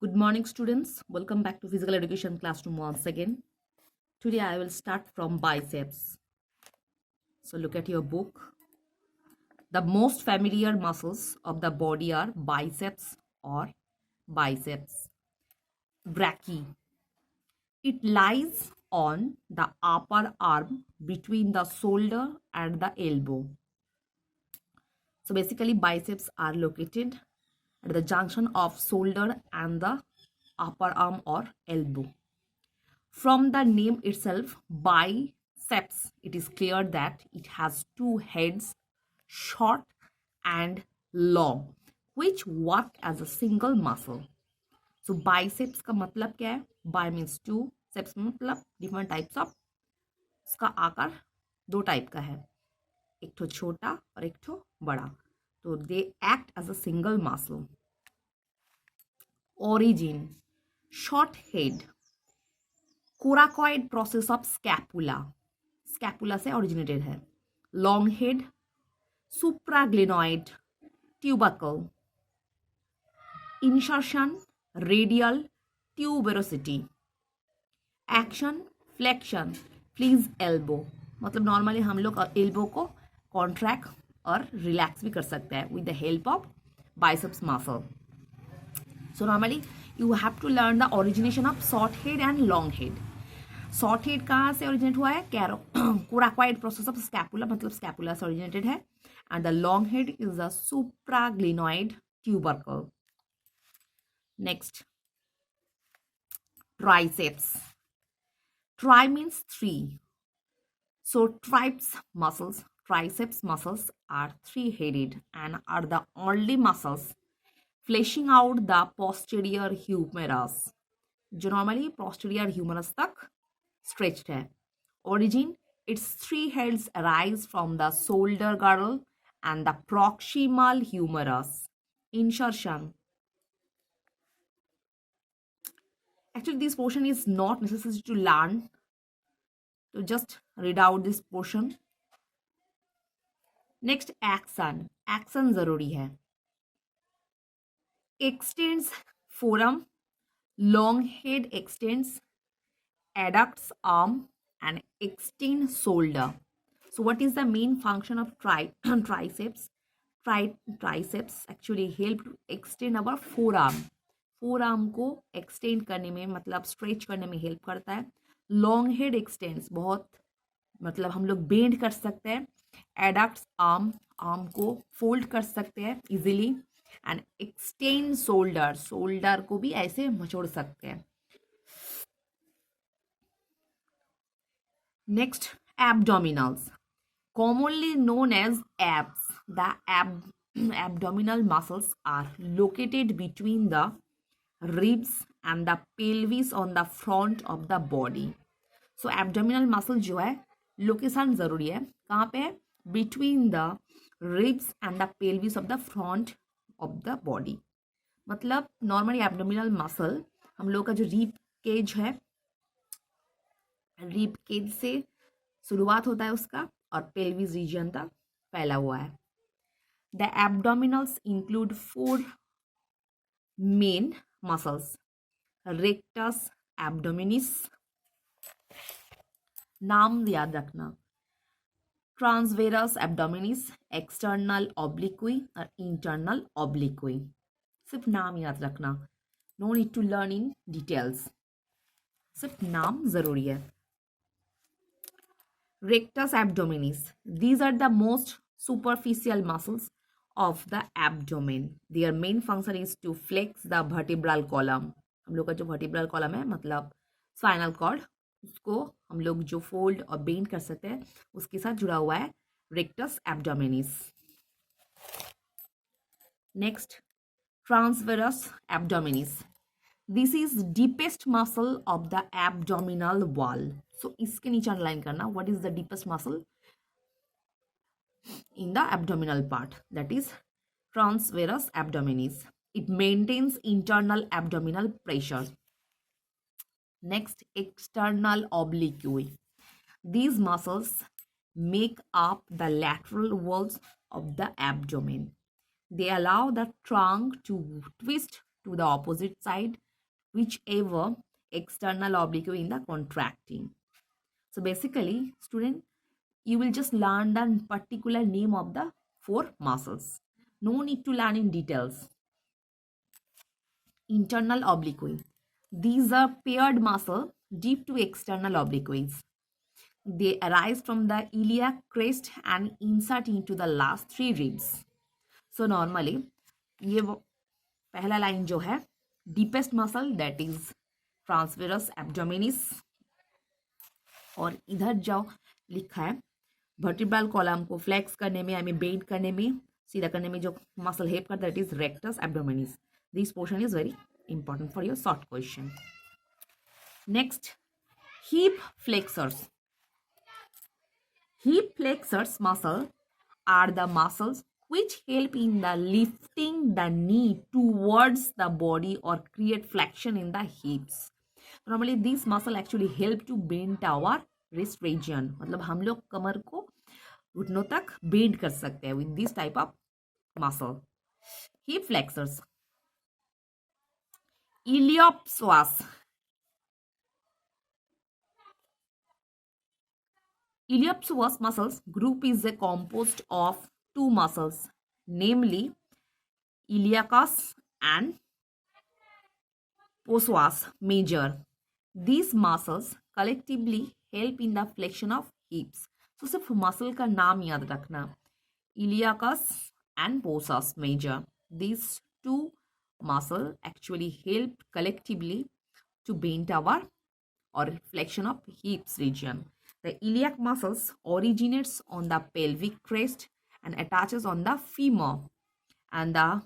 Good morning, students. Welcome back to physical education classroom once again. Today I will start from biceps. So look at your book. The most familiar muscles of the body are biceps or biceps. Brachii. It lies on the upper arm between the shoulder and the elbow. So basically biceps are located at the junction of shoulder and the upper arm or elbow. From the name itself, biceps, it is clear that it has two heads, short and long, which work as a single muscle. So biceps का मतलब क्या है? Bi means two, ceps मतलब different types of. इसका आकार दो type का है, एक ठो छोटा और एक ठो बड़ा. तो they act as a single muscle. Origin: short head, coracoid process of scapula, scapula से ओरिजिनेटेड है. Long head, supraglenoid tubercle. Insertion, radial tuberosity. Action, flexion, flexes elbow. मतलब नॉर्मली हम लोग एल्बो को कॉन्ट्रैक्ट और रिलैक्स भी कर सकते हैं with the help of biceps muscle. So normally you have to learn the origination of short head and long head. Short head कहाँ से ओरिजिनेट हुआ है? कोराकॉइड प्रोसेस ऑफ स्कैपुला, मतलब स्कैपुला से ओरिजिनेटेड है. And the long head is the supraglenoid tubercle. Next, triceps. Tri means three. So triceps muscles are three-headed and are the only muscles fleshing out the posterior humerus, जो normally posterior humerus तक stretched है. Origin: its three heads arise from the shoulder girdle and the proximal humerus. Insertion: actually this portion is not necessary to learn, so just read out this portion. Next, action. Action जरूरी है. Extends forearm, long head extends, adducts arm and extend shoulder. So what is the main function of triceps? Triceps actually help to extend our forearm. forearm को extend करने में, मतलब stretch करने में help करता है. long head extends, बहुत मतलब हम लोग bend कर सकते हैं. adducts arm, arm को fold कर सकते हैं easily. and extend shoulder, shoulder को भी ऐसे मचोड़ सकते हैं. Next, abdominals, commonly known as abs. The abdominal muscles are located between the ribs and the pelvis on the front of the body. So abdominal muscle जो है location जरूरी है. कहाँ पे है? Between the ribs and the pelvis of the front of the body. मतलब normally abdominal muscle हम लोग का जो रीप केज है, रीप केज से शुरुआत होता है उसका और पेल्विस रीजन तक फैला हुआ है. The abdominals include four main muscles: rectus abdominis, नाम याद रखना, ट्रांसवेरस एब्डोमिनिस, एक्सटर्नल ऑब्लिक्वी और इंटरनल ऑब्लिक्वी. सिर्फ नाम याद रखना, no need to learn in details, सिर्फ नाम जरूरी है. Rectus abdominis. These are the most superficial muscles of the abdomen. Their main function is to flex the vertebral column. हम लोग का जो vertebral column है मतलब spinal cord, उसको हम लोग जो fold और bend कर सकते हैं उसके साथ जुड़ा हुआ है rectus abdominis. Next, transverse abdominis. This is deepest muscle of the abdominal wall. So इसके नीचे underline करना, what is the deepest muscle in the abdominal part? That is transverse abdominis. It maintains internal abdominal pressure. Next, external oblique. These muscles make up the lateral walls of the abdomen. They allow the trunk to twist to the opposite side whichever external oblique in the contracting. So basically, student, you will just learn the particular name of the four muscles. No need to learn in details. Internal oblique. These are paired muscle deep to external obliques. They arise from the iliac crest and insert into the last three ribs. So normally, ये पहला line जो है deepest muscle that is transversus abdominis, और इधर जो लिखा है vertebral column को फ्लेक्स करने में, आई मीन बेंड करने में, सीधा करने में जो मसल हेल्प करता है that is rectus abdominis. This portion is very important for your short question. Next, hip flexors. Hip flexors muscle are the muscles which help in the lifting the knee towards the body or create flexion in the hips. Normally these muscle actually help to bend our wrist region. मतलब हम लोग कमर को घुटनों तक bend कर सकते हैं with this type of muscle. Hip flexors. Iliopsoas. Iliopsoas muscles group is a composed of two muscles, namely iliacus and psoas major. These muscles collectively help in the flexion of hips. So सिर्फ muscle का नाम याद रखना, iliacus and psoas major. These two muscle actually help collectively to bend our or flexion of hips region. The iliac muscles originates on the pelvic crest and attaches on the femur, and the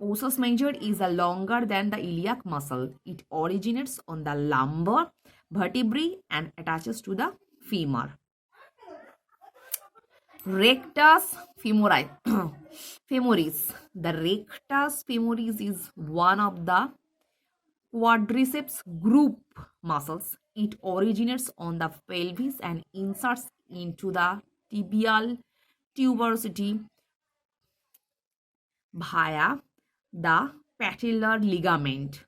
psoas major is longer than the iliac muscle. It originates on the lumbar vertebrae and attaches to the femur. Rectus femoris. The rectus femoris is one of the quadriceps group muscles. It originates on the pelvis and inserts into the tibial tuberosity via the patellar ligament.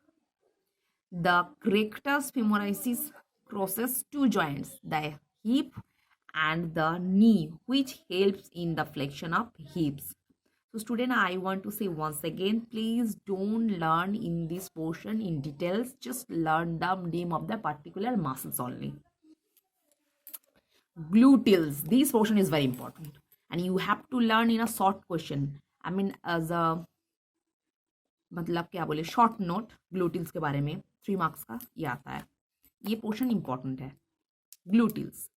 The rectus femoris crosses two joints, the hip and the knee, which helps in the flexion of hips. So student, I want to say once again, please don't learn in this portion in details. Just learn the name of the particular muscles only. Gluteals. This portion is very important and you have to learn in a short question. I mean as a मतलब क्या बोले short note ग्लूटिल्स के बारे में 3 marks का ये आता है. ये पोर्शन इंपॉर्टेंट है. ग्लूटिल्स.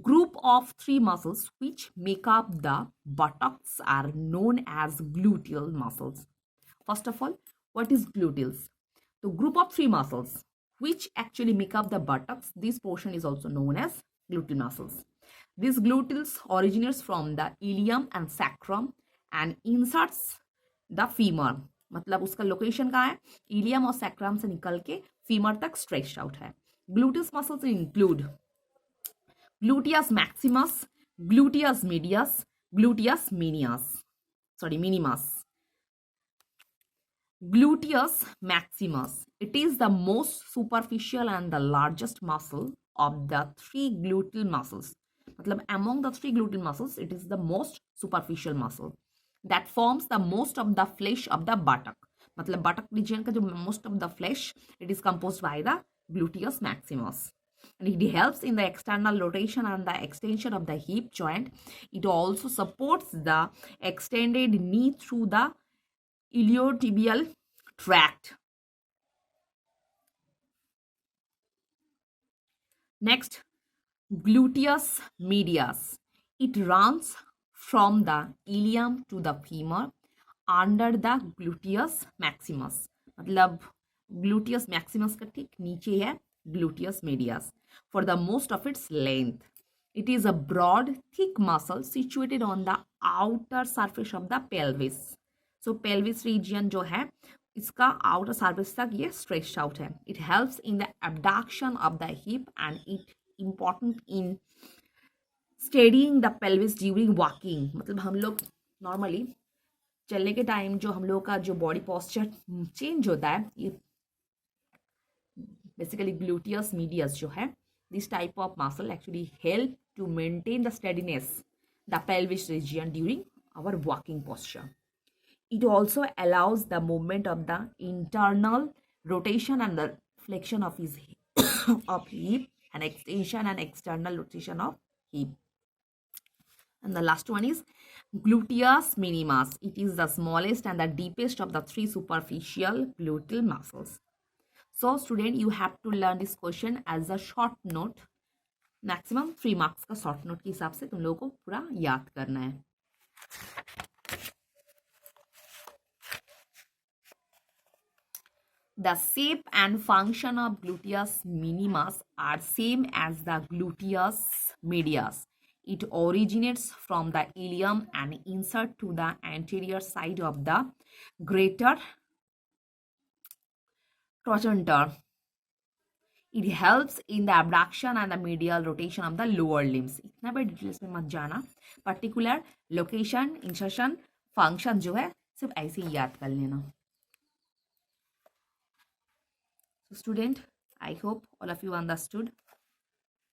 Group of 3 muscles which make up the buttocks are known as gluteal muscles. First of all, what is gluteals? The group of 3 muscles which actually make up the buttocks, this portion is also known as gluteal muscles. These gluteals originates from the ilium and sacrum and inserts the femur. मतलब उसका location कहाँ है? Ilium और sacrum से निकल के femur तक stretched out है. Gluteus muscles include gluteus maximus, gluteus medius, gluteus minimus. Gluteus maximus. It is the most superficial and the largest muscle of the 3 gluteal muscles. मतलब among the 3 gluteal muscles, it is the most superficial muscle that forms the most of the flesh of the buttock. मतलब buttock region का जो most of the flesh, it is composed by the gluteus maximus. And it helps in the external rotation and the extension of the hip joint. It also supports the extended knee through the iliotibial tract. Next, gluteus medius. It runs from the ilium to the femur under the gluteus maximus. मतलब gluteus maximus का ठीक नीचे है gluteus medius for the most of its length. It is a broad, thick muscle situated on the outer surface of the pelvis. So pelvis region जो है इसका outer surface तक ये stretched out है. It helps in the abduction of the hip and it important in steadying the pelvis during walking. मतलब हम लोग normally चलने के टाइम जो हम लोग का जो बॉडी पोस्चर चेंज होता है, ये बेसिकली ग्लूटियस मीडियस जो है, this type of muscle actually help to maintain the steadiness the pelvis region during our walking posture. It also allows the movement of the internal rotation and the flexion of his of hip and extension and external rotation of hip. And the last one is gluteus minimus. It is the smallest and the deepest of the three superficial gluteal muscles. So student, you have to learn this question as a short note. Maximum 3 marks का short note के हिसाब से तुम लोगों को पूरा याद करना है. The shape and function of gluteus minimus are same as the gluteus medius. It originates from the ilium and insert to the anterior side of the greater trochanter. It helps in the abduction and the medial rotation of the lower limbs. इतना बड़ा details में मत जाना. Particular location, insertion, function जो है सिर्फ ऐसे ही याद कर लेना. So student, I hope all of you understood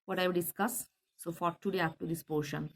what I will discuss. So for today up to this portion.